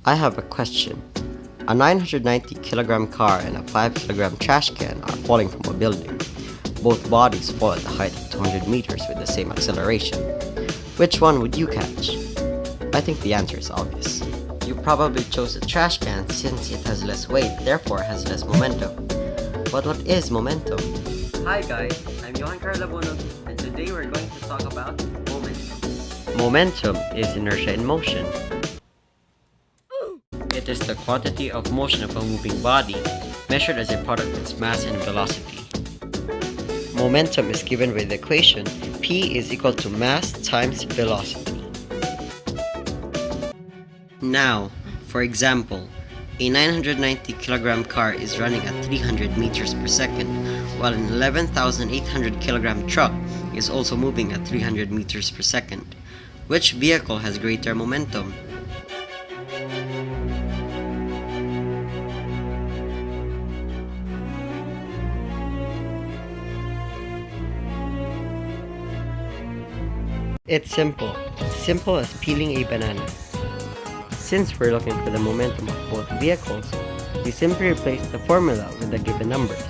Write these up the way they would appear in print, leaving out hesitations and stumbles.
I have a question. A 990 kilogram car and a 5 kilogram trash can are falling from a building. Both bodies fall at the height of 200 meters with the same acceleration. Which one would you catch? I think the answer is obvious. You probably chose the trash can since it has less weight, therefore has less momentum. But what is momentum? Hi guys, I'm Johan Carlabonod, and today we're going to talk about momentum. Momentum is inertia in motion. It is the quantity of motion of a moving body, measured as a product of its mass and velocity. Momentum is given by the equation P is equal to mass times velocity. Now, for example, a 990 kilogram car is running at 300 meters per second, while an 11,800 kilogram truck is also moving at 300 meters per second. Which vehicle has greater momentum? It's simple. Simple as peeling a banana. Since we're looking for the momentum of both vehicles, we simply replace the formula with the given numbers.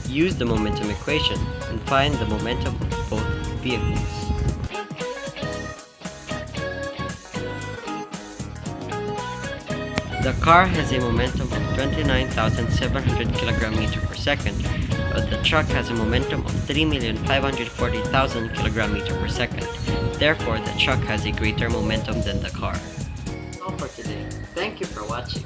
Use the momentum equation and find the momentum of both vehicles. The car has a momentum of 29,700 kilogram meter per second, but the truck has a momentum of 3,540,000 kilogram meter per second. Therefore, the truck has a greater momentum than the car. That's all for today. Thank you for watching.